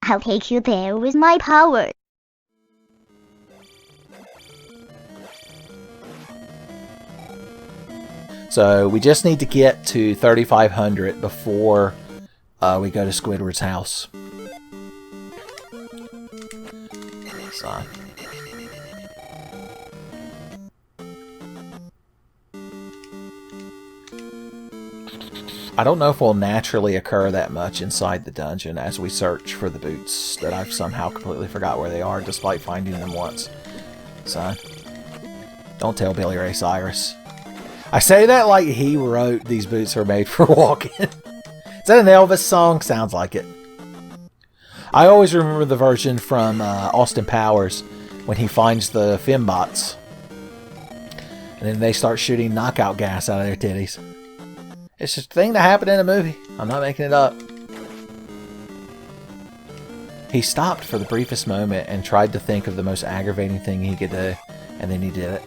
I'll take you there with my power. So we just need to get to 3,500 before we go to Squidward's house. So. I don't know if we'll naturally occur that much inside the dungeon as we search for the boots that I've somehow completely forgot where they are despite finding them once. So, don't tell Billy Ray Cyrus. I say that like he wrote these boots are made for walking. Is that an Elvis song? Sounds like it. I always remember the version from Austin Powers when he finds the fembots. And then they start shooting knockout gas out of their titties. It's just a thing that happened in a movie. I'm not making it up. He stopped for the briefest moment and tried to think of the most aggravating thing he could do. And then he did it.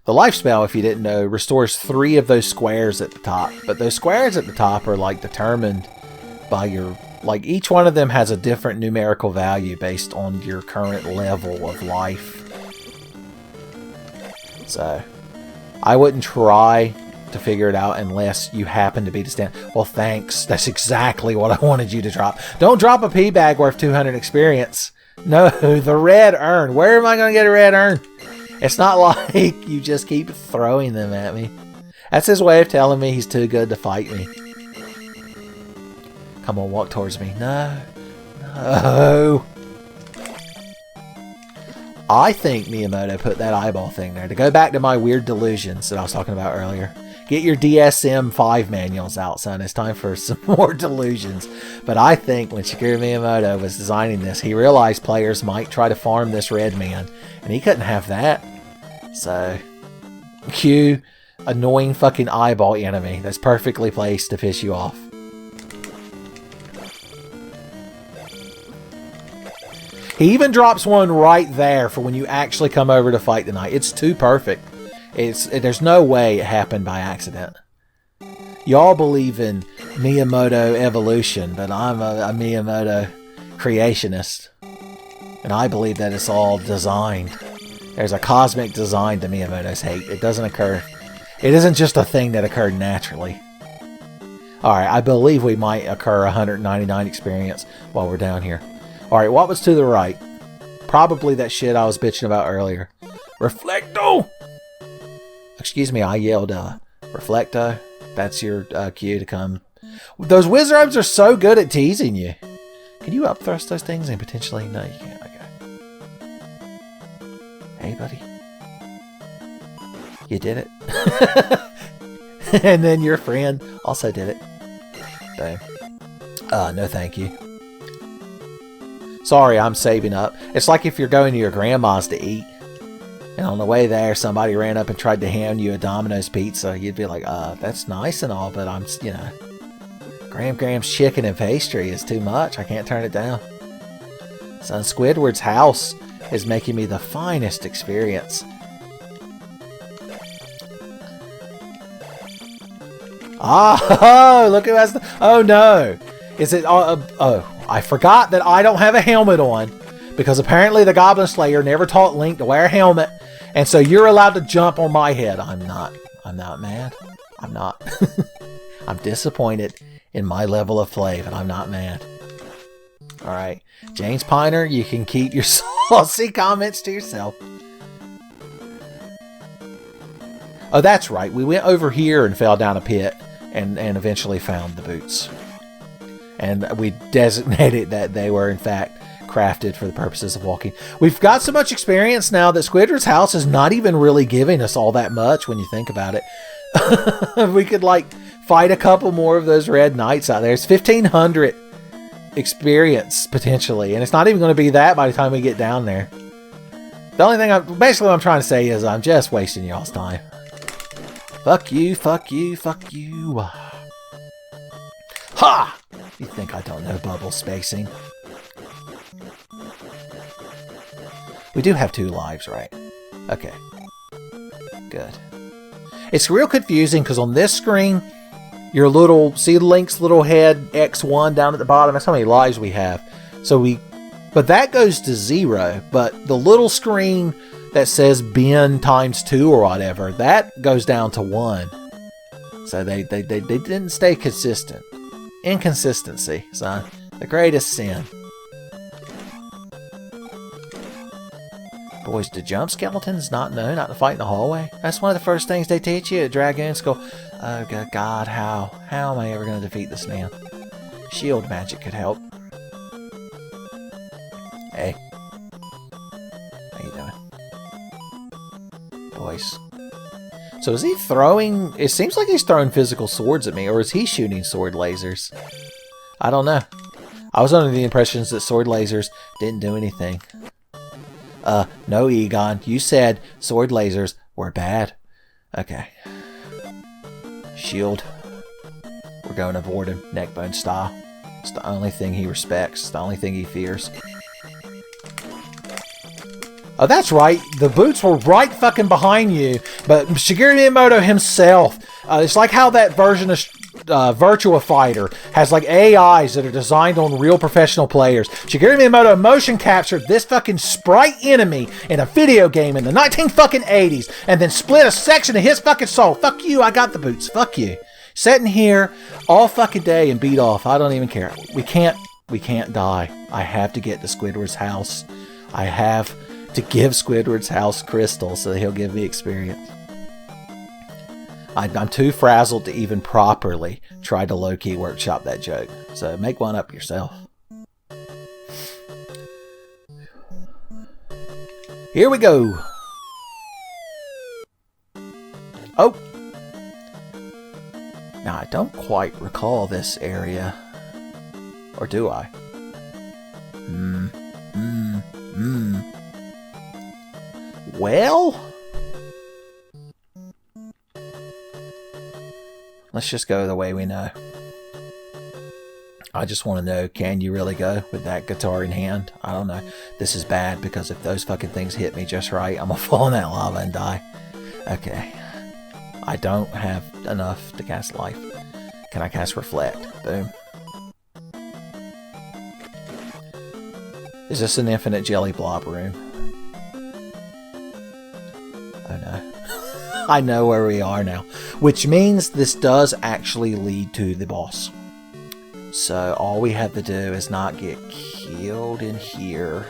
The life spell, if you didn't know, restores 3 of those squares at the top. But those squares at the top are like determined by your... Like each one of them has a different numerical value based on your current level of life. So, I wouldn't try to figure it out unless you happen to be the stand. Well, thanks. That's exactly what I wanted you to drop. Don't drop a pea bag worth 200 experience. No, the red urn. Where am I going to get a red urn? It's not like you just keep throwing them at me. That's his way of telling me he's too good to fight me. Come on, walk towards me. No. No. I think Miyamoto put that eyeball thing there to go back to my weird delusions that I was talking about earlier. Get your DSM-5 manuals out, son. It's time for some more delusions. But I think when Shigeru Miyamoto was designing this, he realized players might try to farm this red man. And he couldn't have that. So, cue annoying fucking eyeball enemy that's perfectly placed to piss you off. He even drops one right there for when you actually come over to fight tonight. It's too perfect. There's no way it happened by accident. Y'all believe in Miyamoto evolution, but I'm a Miyamoto creationist. And I believe that it's all designed. There's a cosmic design to Miyamoto's hate. It doesn't occur. It isn't just a thing that occurred naturally. Alright, I believe we might occur 199 experience while we're down here. Alright, what was to the right? Probably that shit I was bitching about earlier. Reflecto! Excuse me, I yelled, Reflecto. That's your cue to come. Those wizards are so good at teasing you. Can you up thrust those things and potentially... No, you can't. Okay. Hey, buddy. You did it. And then your friend also did it. Boom. No thank you. Sorry, I'm saving up. It's like if you're going to your grandma's to eat, and on the way there, somebody ran up and tried to hand you a Domino's pizza. You'd be like, that's nice and all, but I'm, you know, Gram's chicken and pastry is too much. I can't turn it down. Son, Squidward's house is making me the finest experience. Oh, look who has the... Oh, no. Is it... oh. I forgot that I don't have a helmet on because apparently the Goblin Slayer never taught Link to wear a helmet, and so you're allowed to jump on my head. I'm not mad. I'm not. I'm disappointed in my level of play, but I'm not mad. Alright. James Piner, you can keep your saucy comments to yourself. Oh, that's right. We went over here and fell down a pit and eventually found the boots. And we designated that they were, in fact, crafted for the purposes of walking. We've got so much experience now that Squidward's house is not even really giving us all that much when you think about it. We could, like, fight a couple more of those red knights out there. It's 1,500 experience, potentially. And it's not even going to be that by the time we get down there. The only thing basically what I'm trying to say is I'm just wasting y'all's time. Fuck you, fuck you, fuck you. Ha! You think I don't know bubble spacing? We do have 2 lives, right? Okay. Good. It's real confusing because on this screen, Your little, see Link's little head X1 down at the bottom? That's how many lives we have. But that goes to 0. But the little screen that says Ben times 2 or whatever, that goes down to 1. So they didn't stay consistent. Inconsistency, son. The greatest sin. Boys, do jump skeletons not know not to fight in the hallway? That's one of the first things they teach you at Dragoon School. Oh, good God, how? How am I ever going to defeat this man? Shield magic could help. Hey. How you doing? Boys. So is he throwing... It seems like he's throwing physical swords at me, or is he shooting sword lasers? I don't know. I was under the impressions that sword lasers didn't do anything. No, Egon. You said sword lasers were bad. Okay. Shield. We're going to avoid him, neckbone style. It's the only thing he respects. It's the only thing he fears. Oh, that's right. The boots were right fucking behind you. But Shigeru Miyamoto himself, it's like how that version of Virtua Fighter has like AIs that are designed on real professional players. Shigeru Miyamoto motion captured this fucking sprite enemy in a video game in the 1980s and then split a section of his fucking soul. Fuck you, I got the boots. Fuck you. Sitting here all fucking day and beat off. I don't even care. We can't die. I have to get to Squidward's house. I have to give Squidward's house crystals so that he'll give me experience. I'm too frazzled to even properly try to low-key workshop that joke. So make one up yourself. Here we go. Oh. Now, I don't quite recall this area. Or do I? Well... Let's just go the way we know. I just want to know, can you really go with that guitar in hand? I don't know. This is bad because if those fucking things hit me just right, I'm going to fall in that lava and die. Okay. I don't have enough to cast Life. Can I cast Reflect? Boom. Is this an infinite jelly blob room? Oh no. I know where we are now. Which means this does actually lead to the boss. So all we have to do is not get killed in here.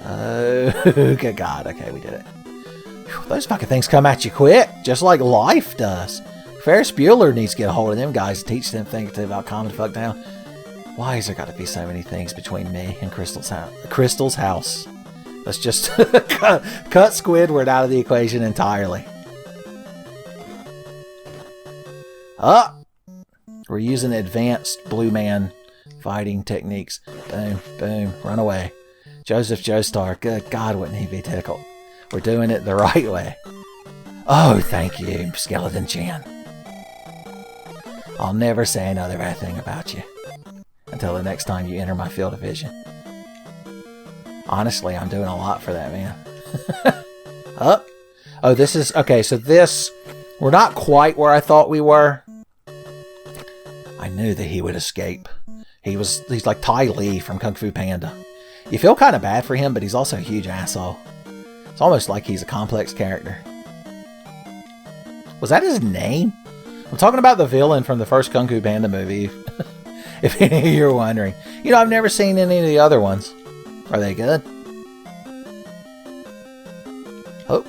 Oh, good God. Okay, we did it. Whew, those fucking things come at you quick, just like Life does. Ferris Bueller needs to get a hold of them guys and teach them things about calming the fuck down. Why has there got to be so many things between me and Crystal's house? Let's just cut Squidward out of the equation entirely. We're using advanced Blue Man fighting techniques. Boom, boom, run away. Joseph Joestar, good God, wouldn't he be tickled? We're doing it the right way. Oh, thank you, Skeleton Chan. I'll never say another bad thing about you until the next time you enter my field of vision. Honestly, I'm doing a lot for that man. Oh, this is... Okay, so this... We're not quite where I thought we were. I knew that he would escape. He's like Tai Lee from Kung Fu Panda. You feel kind of bad for him, but he's also a huge asshole. It's almost like he's a complex character. Was that his name? I'm talking about the villain from the first Kung Fu Panda movie. If any of you are wondering. You know, I've never seen any of the other ones. Are they good? Oh.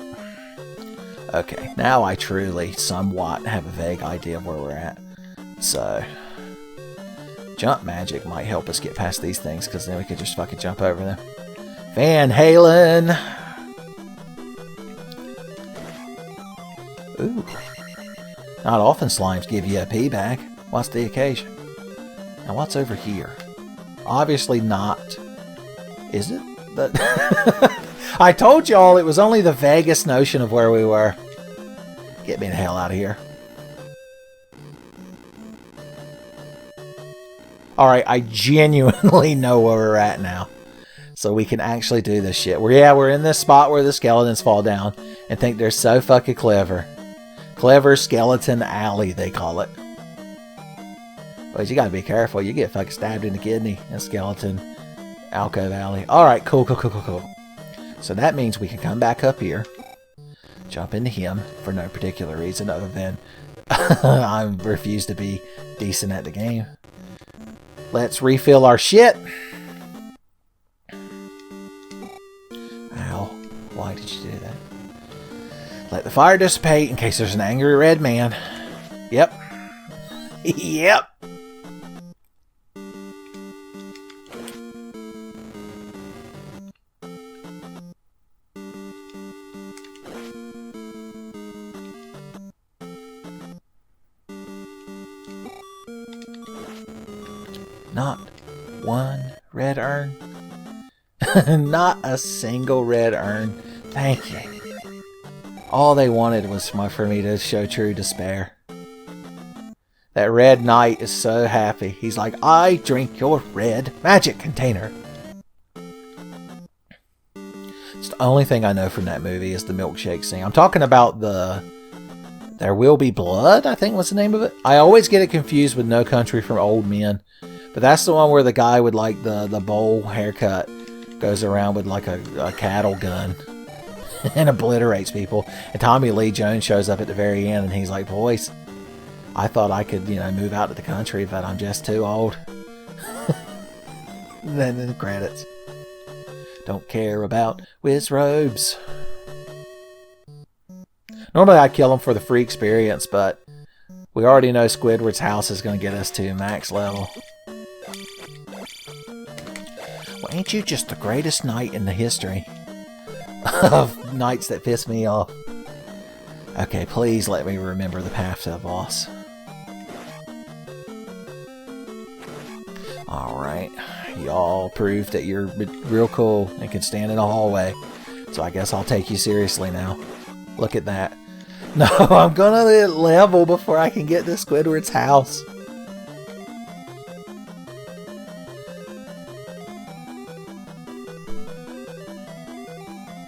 Okay, now I truly, somewhat, have a vague idea of where we're at. So, jump magic might help us get past these things, because then we could just fucking jump over them. Van Halen! Ooh. Not often slimes give you a pee bag. What's the occasion? Now what's over here? Obviously not. Is it? I told y'all it was only the vaguest notion of where we were. Get me the hell out of here. Alright, I genuinely know where we're at now. So we can actually do this shit. We're in this spot where the skeletons fall down and think they're so fucking clever. Clever Skeleton Alley, they call it. But you gotta be careful. You get fucking stabbed in the kidney in Skeleton Alcove Alley. Alright, cool. So that means we can come back up here. Jump into him for no particular reason other than I refuse to be decent at the game. Let's refill our shit. Ow. Why did you do that? Let the fire dissipate in case there's an angry red man. Yep. Yep. Not one red urn. Not a single red urn. Thank you. All they wanted was for me to show true despair. That red knight is so happy. He's like, I drink your red magic container. It's the only thing I know from that movie is the milkshake scene. I'm talking about the There Will Be Blood, I think was the name of it. I always get it confused with No Country for Old Men. But that's the one where the guy with like the bowl haircut goes around with like a cattle gun and obliterates people. And Tommy Lee Jones shows up at the very end and he's like, boys, I thought I could, move out to the country, but I'm just too old. Then the credits. Don't care about whiz robes. Normally I'd kill him for the free experience, but we already know Squidward's house is going to get us to max level. Well, ain't you just the greatest knight in the history of knights that piss me off? Okay, please let me remember the path to the boss. Alright, y'all proved that you're real cool and can stand in a hallway. So I guess I'll take you seriously now. Look at that. No, I'm gonna level before I can get to Squidward's house.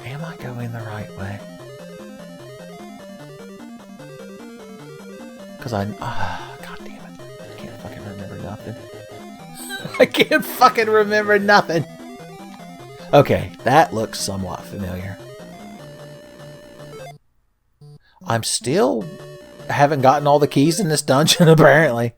Am I going the right way? Because God damn it. I can't fucking remember nothing. I can't fucking remember nothing. Okay, that looks somewhat familiar. I'm still haven't gotten all the keys in this dungeon, apparently.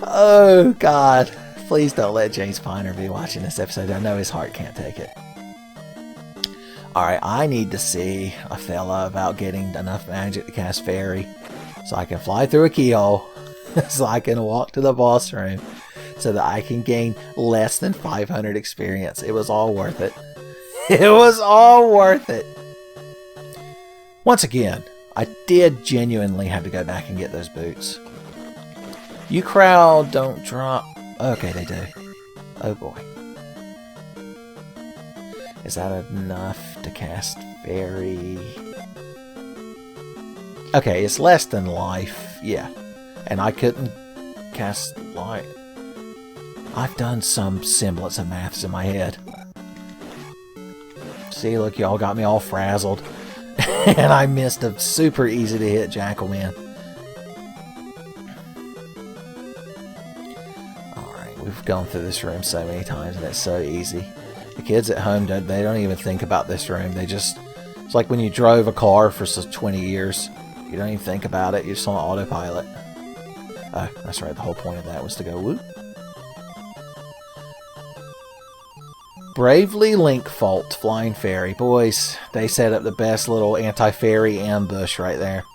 Oh, God. Please don't let James Piner be watching this episode. I know his heart can't take it. Alright, I need to see a fella about getting enough magic to cast Fairy so I can fly through a keyhole so I can walk to the boss room so that I can gain less than 500 experience. It was all worth it. It was all worth it. Once again, I did genuinely have to go back and get those boots. You crowd don't drop. Okay, they do. Oh boy. Is that enough to cast Fairy? Okay, it's less than life. Yeah. And I couldn't cast light. I've done some semblance of maths in my head. See, look, y'all got me all frazzled. And I missed a super easy to hit Jackalman. Alright, we've gone through this room so many times and it's so easy. The kids at home, they don't even think about this room. They just... It's like when you drove a car for 20 years. You don't even think about it. You're just on autopilot. Oh, that's right. The whole point of that was to go whoop. Bravely Link Fault Flying Fairy. Boys, they set up the best little anti-fairy ambush right there.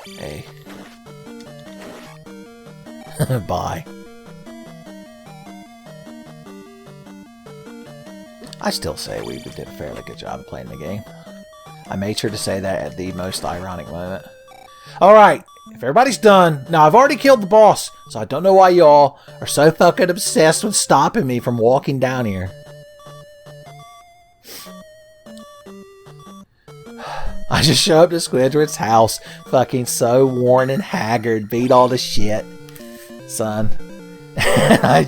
Hey. Bye. I still say we did a fairly good job of playing the game. I made sure to say that at the most ironic moment. Alright, if everybody's done, now I've already killed the boss, so I don't know why y'all are so fucking obsessed with stopping me from walking down here. I just show up to Squidward's house, fucking so worn and haggard, beat all the shit, son. I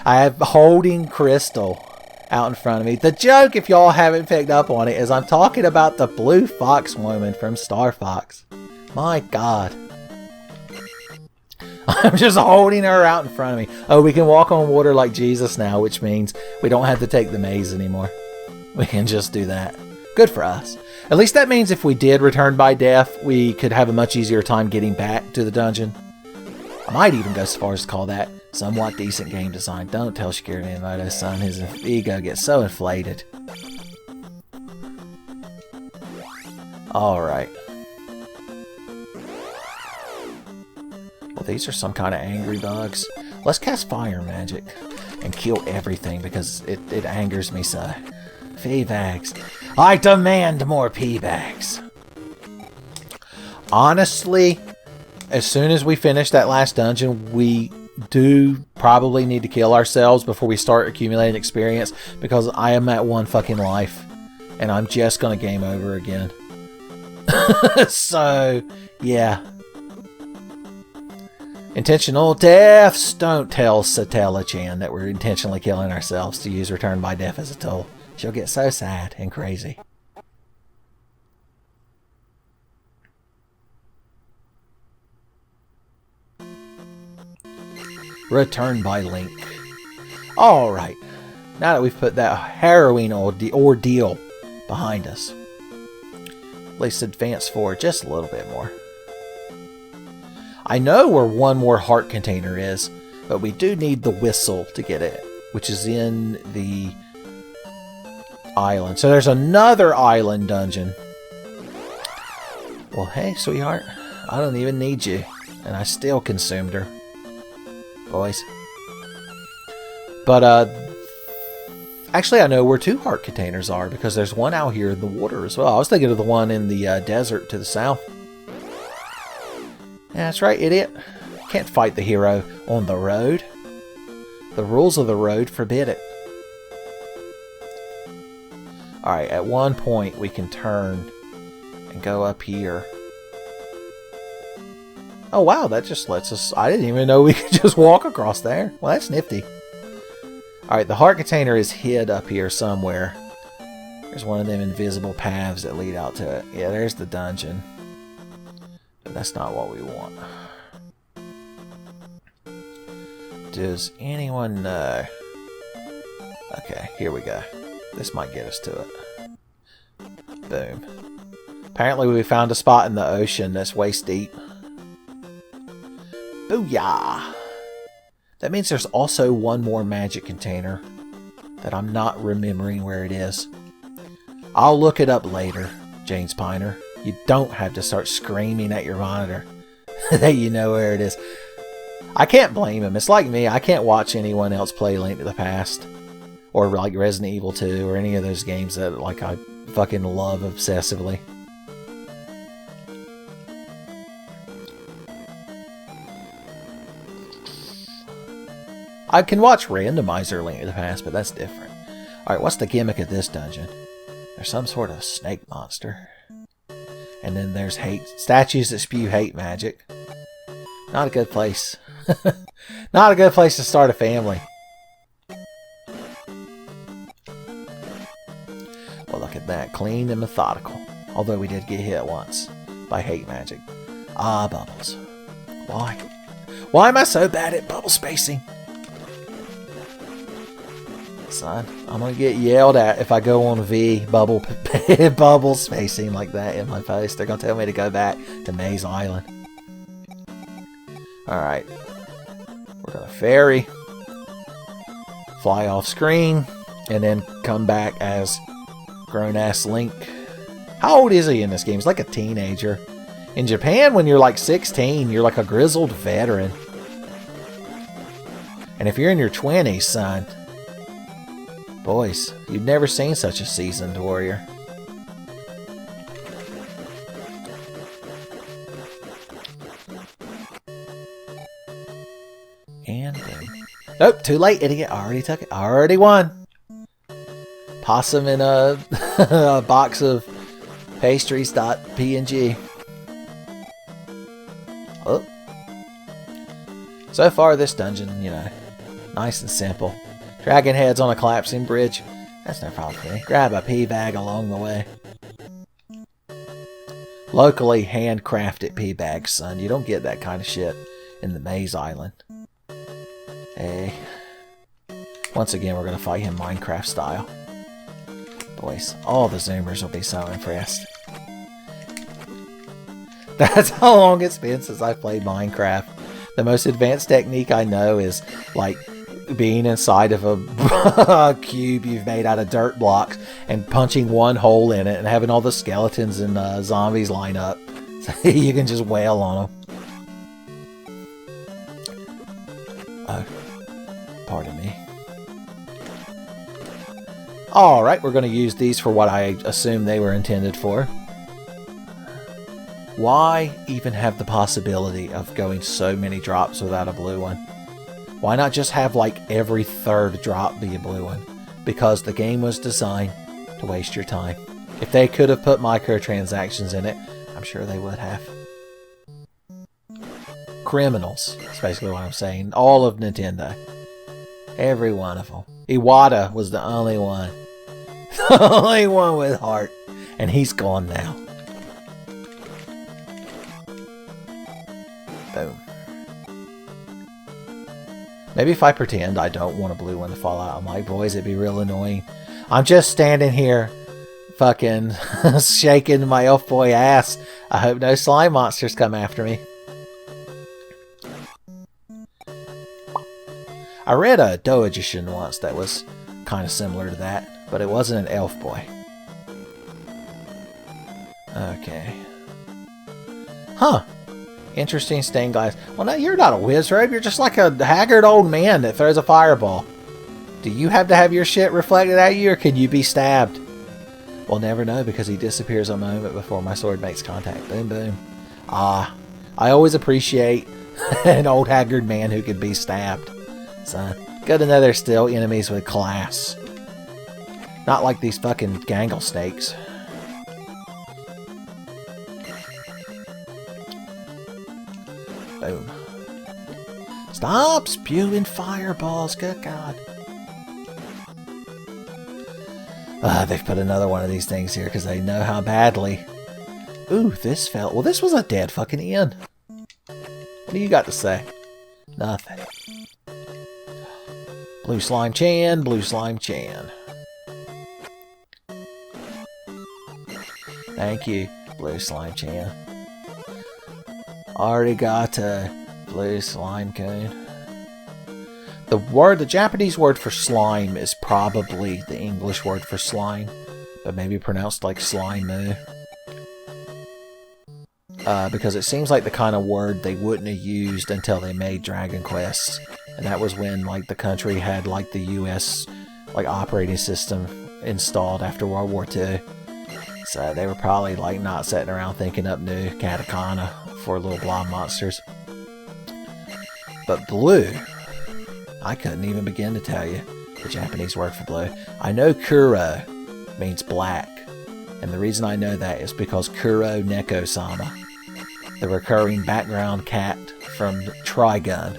have holding Crystal. out in front of me. The joke, if y'all haven't picked up on it, is I'm talking about the blue fox woman from Star Fox. My God. I'm just holding her out in front of me. Oh, we can walk on water like Jesus now, which means we don't have to take the maze anymore. We can just do that. Good for us. At least that means if we did return by death, we could have a much easier time getting back to the dungeon. I might even go so far as to call that somewhat decent game design. Don't tell Shigeru Miyamoto's son, his ego gets so inflated. Alright. Well, these are some kind of angry bugs. Let's cast fire magic and kill everything because it angers me so. Pee bags. I demand more pee bags. Honestly, as soon as we finish that last dungeon, we do probably need to kill ourselves before we start accumulating experience because I am at 1 fucking life and I'm just gonna game over again. So, yeah. Intentional deaths. Don't tell Satella-chan that we're intentionally killing ourselves to use Return by Death as a tool. She'll get so sad and crazy. Return by Link. Alright. Now that we've put that harrowing ordeal behind us, at least advance forward just a little bit more. I know where one more heart container is, but we do need the whistle to get it, which is in the island. So there's another island dungeon. Well, hey, sweetheart. I don't even need you. And I still consumed her. Boys. But, actually, I know where 2 heart containers are, because there's one out here in the water as well. I was thinking of the one in the desert to the south. Yeah, that's right, idiot. Can't fight the hero on the road. The rules of the road forbid it. Alright, at one point we can turn and go up here. Oh wow, that just lets us... I didn't even know we could just walk across there. Well, that's nifty. Alright, the heart container is hid up here somewhere. There's one of them invisible paths that lead out to it. Yeah, there's the dungeon. But that's not what we want. Does anyone know? Okay, here we go. This might get us to it. Boom. Apparently we found a spot in the ocean that's waist deep. Booyah! That means there's also one more magic container that I'm not remembering where it is. I'll look it up later, James Piner. You don't have to start screaming at your monitor that you know where it is. I can't blame him. It's like me. I can't watch anyone else play Link to the Past. Or like Resident Evil 2 or any of those games that like I fucking love obsessively. I can watch Randomizer Link to the Past, but that's different. Alright, what's the gimmick of this dungeon? There's some sort of snake monster. And then there's statues that spew hate magic. Not a good place. Not a good place to start a family. Well, look at that. Clean and methodical. Although we did get hit once by hate magic. Ah, bubbles. Why? Why am I so bad at bubble spacing? Son, I'm gonna get yelled at if I go on V bubble spacing like that in my post. They're gonna tell me to go back to Maze Island. Alright. We're gonna ferry, fly off screen, and then come back as grown-ass Link. How old is he in this game? He's like a teenager. In Japan, when you're like 16, you're like a grizzled veteran. And if you're in your 20s, son, boys, you've never seen such a seasoned warrior. And nope, too late, idiot. I already took it. I already won. Possum in a, a box of pastries.png. Oh. So far, this dungeon, you know, nice and simple. Dragon heads on a collapsing bridge. That's no problem for me. Grab a pea bag along the way. Locally handcrafted pea bags, son. You don't get that kind of shit in the Maze Island. Hey. Once again, we're going to fight him Minecraft style. Boys, all the Zoomers will be so impressed. That's how long it's been since I played Minecraft. The most advanced technique I know is, like, being inside of a cube you've made out of dirt blocks and punching one hole in it and having all the skeletons and zombies line up. So you can just wail on them. Oh, pardon me. Alright, we're going to use these for what I assume they were intended for. Why even have the possibility of going so many drops without a blue one? Why not just have like every third drop be a blue one? Because the game was designed to waste your time. If they could have put microtransactions in it, I'm sure they would have. Criminals, that's basically what I'm saying. All of Nintendo. Every one of them. Iwata was the only one. The only one with heart. And he's gone now. Boom. Maybe if I pretend I don't want a blue one to fall out, I'm like, boys, it'd be real annoying. I'm just standing here fucking shaking my elf boy ass. I hope no slime monsters come after me. I read a doujinshi once that was kind of similar to that, but it wasn't an elf boy. Okay. Huh. Interesting stained glass. Well, no, you're not a wizard. You're just like a haggard old man that throws a fireball. Do you have to have your shit reflected at you, or can you be stabbed? We'll never know because he disappears a moment before my sword makes contact. Boom, boom. Ah, I always appreciate an old haggard man who can be stabbed. Son, good to know there's still enemies with class. Not like these fucking gangle snakes. Boom. Stop spewing fireballs, good God. They've put another one of these things here because they know how badly. Ooh, this felt... Well, this was a dead fucking inn. What do you got to say? Nothing. Blue Slime Chan, Blue Slime Chan. Thank you, Blue Slime Chan. Already got a blue slime cone. The Japanese word for slime is probably the English word for slime, but maybe pronounced like slime-moo. Because it seems like the kind of word they wouldn't have used until they made Dragon Quest. And that was when like the country had like the US like operating system installed after World War II. So they were probably like not sitting around thinking up new katakana for little blob monsters. But blue, I couldn't even begin to tell you the Japanese word for blue. I know Kuro means black, and the reason I know that is because Kuro Neko-sama, the recurring background cat from Trigun.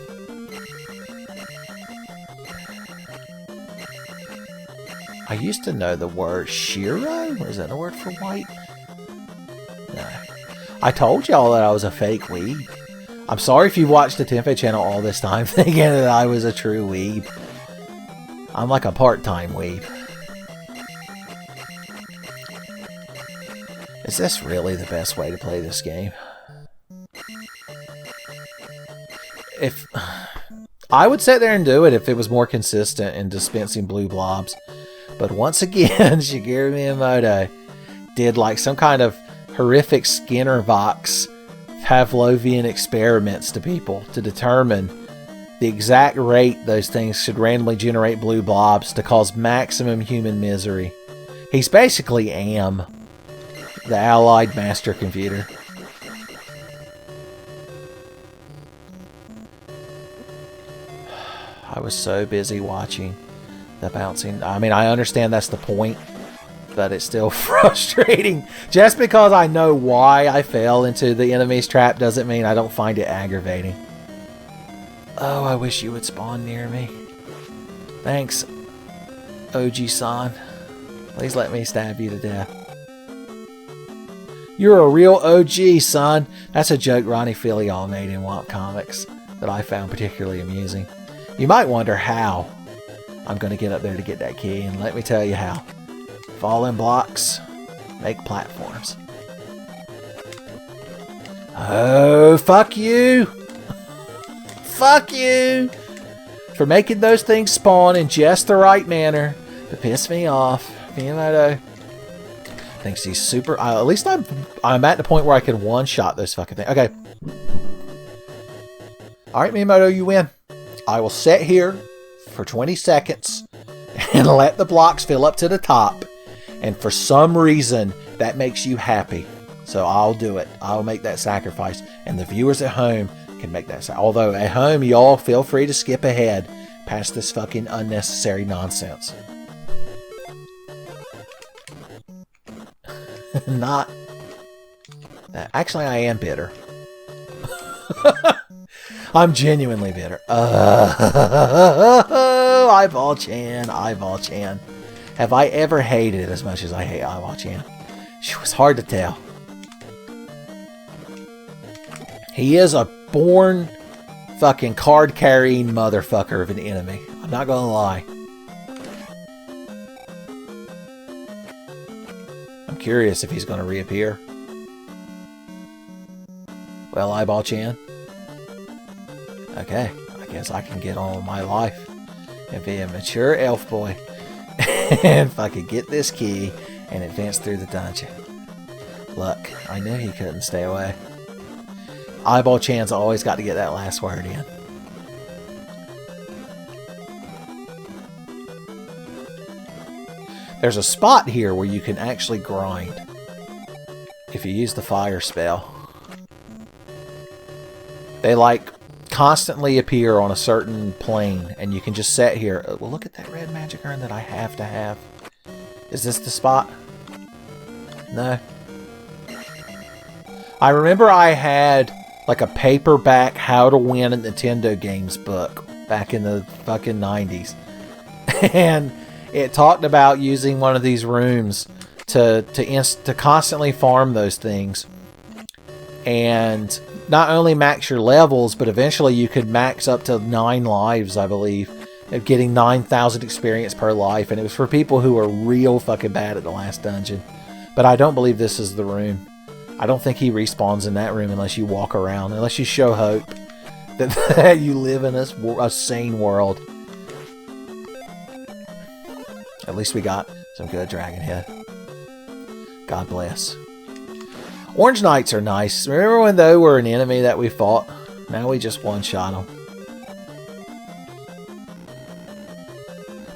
I used to know the word Shiro? Is that a word for white? No. I told y'all that I was a fake weeb. I'm sorry if you watched the Tenfey channel all this time thinking that I was a true weeb. I'm like a part-time weeb. Is this really the best way to play this game? If I would sit there and do it if it was more consistent in dispensing blue blobs. But once again, Shigeru Miyamoto did like some kind of horrific Skinner Vox Pavlovian experiments to people to determine the exact rate those things should randomly generate blue blobs to cause maximum human misery. He's basically AM, the Allied Master Computer. I was so busy watching the bouncing. I mean, I understand that's the point, but it's still frustrating. Just because I know why I fell into the enemy's trap doesn't mean I don't find it aggravating. Oh, I wish you would spawn near me. Thanks, OG-san. Please let me stab you to death. You're a real OG, son. That's a joke Ronnie Filial made in Womp Comics that I found particularly amusing. You might wonder how I'm going to get up there to get that key, and let me tell you how. Falling blocks make platforms. Oh, fuck you! Fuck you! For making those things spawn in just the right manner to piss me off. Miyamoto thinks he's super... at least I'm at the point where I can one-shot those fucking things. Okay. Alright, Miyamoto, you win. I will sit here for 20 seconds and let the blocks fill up to the top. And for some reason, that makes you happy. So I'll do it. I'll make that sacrifice. And the viewers at home can make that sacrifice. Although at home, y'all feel free to skip ahead past this fucking unnecessary nonsense. Not... Actually, I am bitter. I'm genuinely bitter. Eyeball Chan, Eyeball Chan. Have I ever hated it as much as I hate Eyeball Chan? It was hard to tell. He is a born fucking card-carrying motherfucker of an enemy. I'm not gonna lie. I'm curious if he's gonna reappear. Well, Eyeball Chan. Okay, I guess I can get on with my life and be a mature elf boy and fucking get this key and advance through the dungeon. Look, I knew he couldn't stay away. Eyeball Chan's always got to get that last word in. There's a spot here where you can actually grind if you use the fire spell. They like constantly appear on a certain plane, and you can just sit here. Well, look at that red magic urn that I have to have. Is this the spot? No. I remember I had like a paperback How to Win at Nintendo Games book back in the fucking 90s. And it talked about using one of these rooms to constantly farm those things. And not only max your levels, but eventually you could max up to 9 lives, I believe. Of getting 9,000 experience per life. And it was for people who are real fucking bad at the last dungeon. But I don't believe this is the room. I don't think he respawns in that room unless you walk around. Unless you show hope that you live in a sane world. At least we got some good dragon head. God bless. Orange Knights are nice. Remember when they were an enemy that we fought? Now we just one-shot them.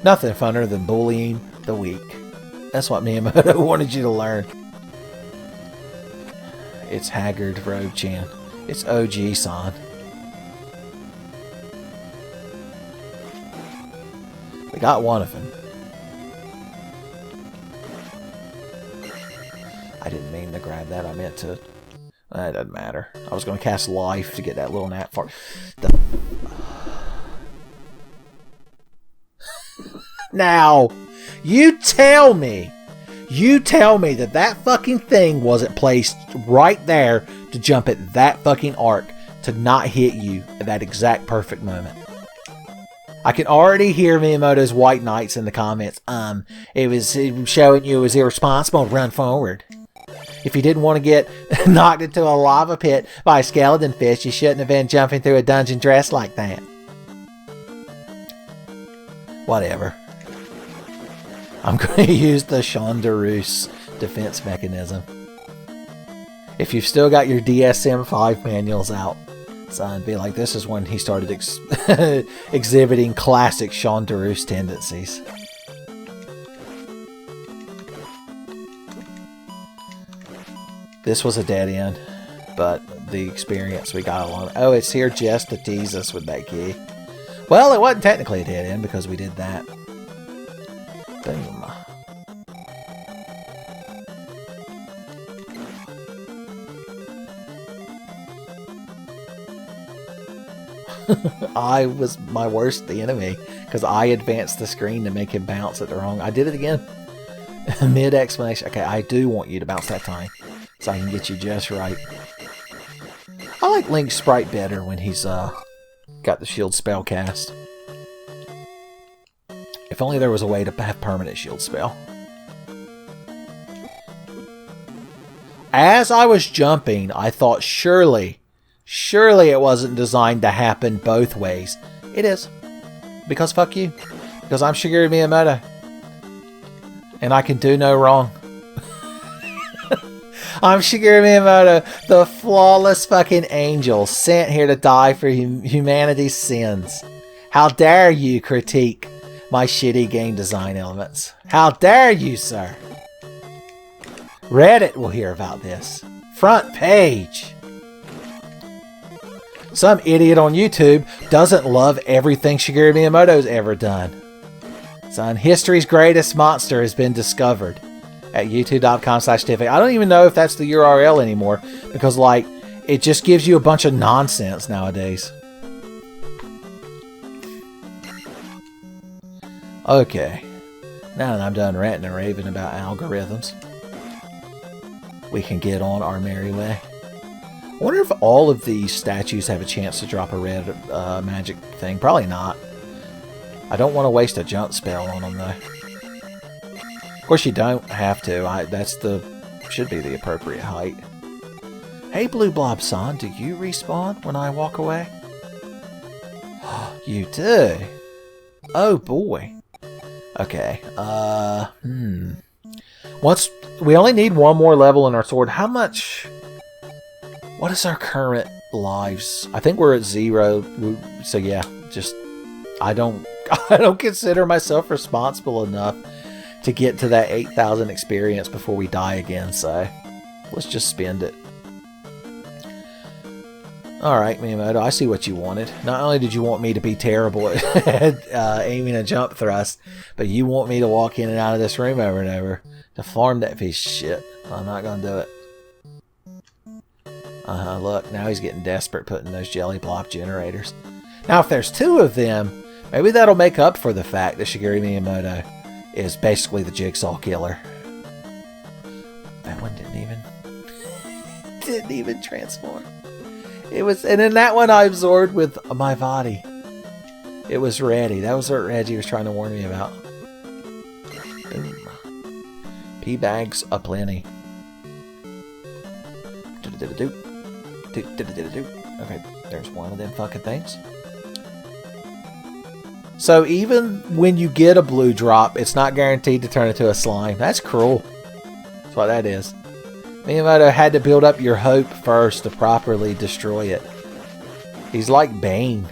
Nothing funner than bullying the weak. That's what Miyamoto wanted you to learn. It's Haggard Road Chan. It's OG San. We got one of them. I didn't mean to grab that. I meant to... It doesn't matter. I was going to cast Life to get that little nap fart. Now, you tell me that that fucking thing wasn't placed right there to jump at that fucking arc to not hit you at that exact perfect moment. I can already hear Miyamoto's White Knights in the comments. It was showing you it was irresponsible to run forward. If you didn't want to get knocked into a lava pit by a skeleton fish, you shouldn't have been jumping through a dungeon dressed like that. Whatever. I'm going to use the Shondarus defense mechanism. If you've still got your DSM-5 manuals out, son, be like, this is when he started exhibiting classic Shondarus tendencies. This was a dead end, but the experience we got along. Oh, it's here just to tease us with that key. Well, it wasn't technically a dead end because we did that. Boom. I was my worst enemy because I advanced the screen to make him bounce at the wrong. I did it again. Mid-explanation. Okay, I do want you to bounce that time, so I can get you just right. I like Link's sprite better when he's got the shield spell cast. If only there was a way to have permanent shield spell. As I was jumping, I thought surely it wasn't designed to happen both ways. It is. Because fuck you. Because I'm Shigeru Miyamoto. And I can do no wrong. I'm Shigeru Miyamoto, the flawless fucking angel sent here to die for humanity's sins. How dare you critique my shitty game design elements? How dare you, sir? Reddit will hear about this. Front page. Some idiot on YouTube doesn't love everything Shigeru Miyamoto's ever done. Son, history's greatest monster has been discovered at youtube.com/Tenfey. I don't even know if that's the URL anymore because, like, it just gives you a bunch of nonsense nowadays. Okay. Now that I'm done ranting and raving about algorithms, we can get on our merry way. I wonder if all of these statues have a chance to drop a red magic thing. Probably not. I don't want to waste a jump spell on them, though. Of course, you don't have to. Should be the appropriate height. Hey, Blue Blob-san, do you respawn when I walk away? You do? Oh, boy. Okay. Once we only need one more level in our sword. How much? What is our current lives? I think we're at 0. So yeah, just I don't consider myself responsible enough to get to that 8,000 experience before we die again. So let's just spend it. Alright, Miyamoto, I see what you wanted. Not only did you want me to be terrible at aiming a jump thrust, but you want me to walk in and out of this room over and over to farm that piece of shit. I'm not going to do it. Look, now he's getting desperate putting those jelly blob generators. Now, if there's 2 of them, maybe that'll make up for the fact that Shigeru Miyamoto is basically the Jigsaw Killer. That one didn't even transform. It was, and in that one I absorbed with my body. It was ready. That was what Reggie was trying to warn me about. Boom. Pea bags aplenty. Okay, there's one of them fucking things. So even when you get a blue drop, it's not guaranteed to turn into a slime. That's cruel. That's what that is. Miyamoto had to build up your hope first to properly destroy it. He's like Bane.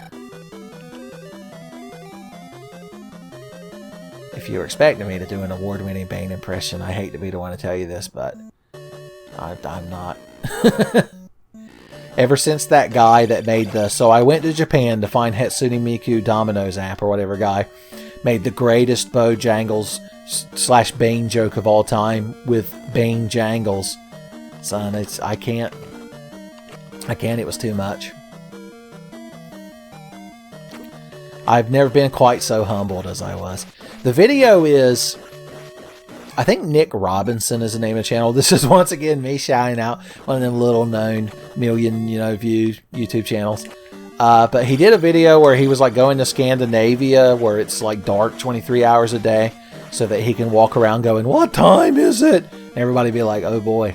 If you were expecting me to do an award-winning Bane impression, I hate to be the one to tell you this, but I'm not. Ever since that guy that made the... So I went to Japan to find Hatsune Miku Domino's app or whatever guy made the greatest Bojangles / Bane joke of all time with Bane Jangles. Son, I can't, it was too much. I've never been quite so humbled as I was. The video is, I think Nick Robinson is the name of the channel. This is once again me shouting out one of them little known million, view YouTube channels. But he did a video where he was like going to Scandinavia where it's like dark 23 hours a day so that he can walk around going, "What time is it?" And everybody be like, "Oh boy.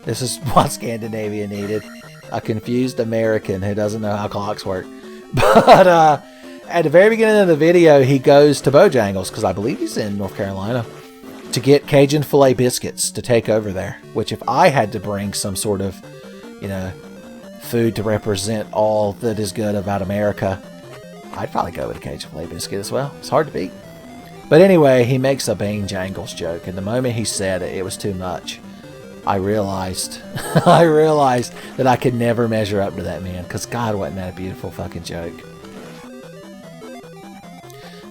This is what Scandinavia needed. A confused American who doesn't know how clocks work." But at the very beginning of the video, he goes to Bojangles, because I believe he's in North Carolina, to get Cajun filet biscuits to take over there. Which if I had to bring some sort of, food to represent all that is good about America, I'd probably go with a Cajun filet biscuit as well. It's hard to beat. But anyway, he makes a Bane Jangles joke, and the moment he said it, it was too much. I realized that I could never measure up to that man, because God, wasn't that a beautiful fucking joke.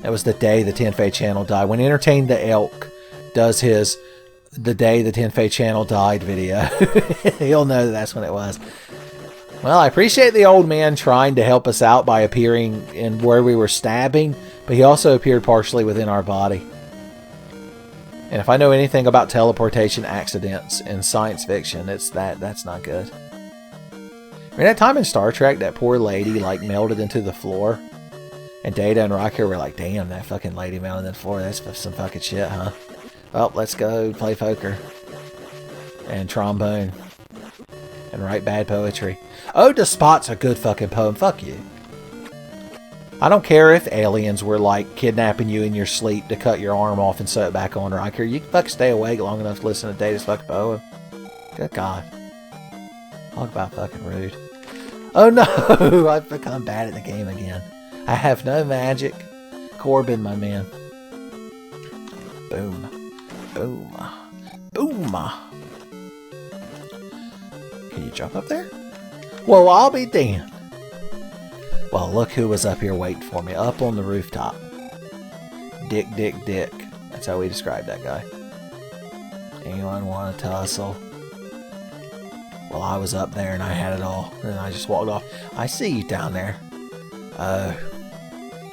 That was the day the Tenfey channel died. When Entertain the Elk does his "The Day the Tenfey channel died" video, he'll know that that's when it was. Well, I appreciate the old man trying to help us out by appearing in where we were stabbing, but he also appeared partially within our body. And if I know anything about teleportation accidents in science fiction, it's that's not good. I mean, that time in Star Trek, that poor lady, like, melted into the floor. And Data and Riker were like, damn, that fucking lady melted into the floor. That's some fucking shit, huh? Well, let's go play poker. And trombone. And write bad poetry. Ode to Spot's a good fucking poem. Fuck you. I don't care if aliens were, like, kidnapping you in your sleep to cut your arm off and sew it back on, Riker. You can fucking stay awake long enough to listen to Data's fucking poem. Good God. Talk about fucking rude. Oh no! I've become bad at the game again. I have no magic. Corbin, my man. Boom. Boom. Boom. Can you jump up there? Well, I'll be damned. Well, look who was up here waiting for me. Up on the rooftop. Dick, Dick, Dick. That's how we describe that guy. Anyone want to tussle? Well, I was up there and I had it all. And I just walked off. I see you down there. Oh.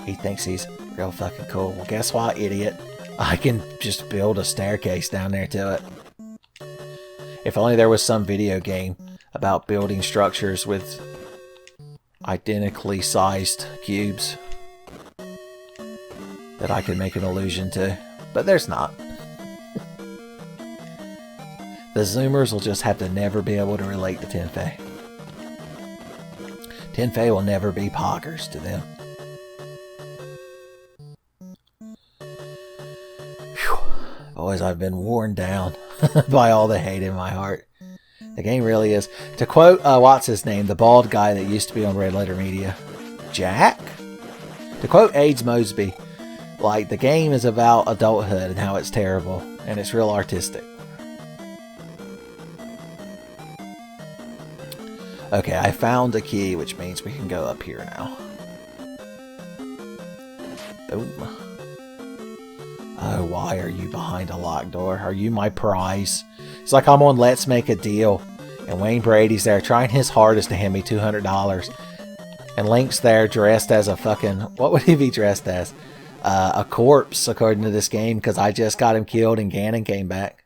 He thinks he's real fucking cool. Well, guess what, idiot? I can just build a staircase down there to it. If only there was some video game about building structures with identically sized cubes that I could make an allusion to. But there's not. The Zoomers will just have to never be able to relate to Tenfey. Tenfey will never be poggers to them. Whew. Boys, I've been worn down by all the hate in my heart. The game really is. To quote, what's his name? The bald guy that used to be on Red Letter Media. Jack? To quote AIDS Mosby, like, the game is about adulthood and how it's terrible. And it's real artistic. Okay, I found a key, which means we can go up here now. Boom. Oh, why are you behind a locked door? Are you my prize? It's like I'm on Let's Make a Deal, and Wayne Brady's there trying his hardest to hand me $200. And Link's there dressed as a fucking... What would he be dressed as? A corpse, according to this game, because I just got him killed and Ganon came back.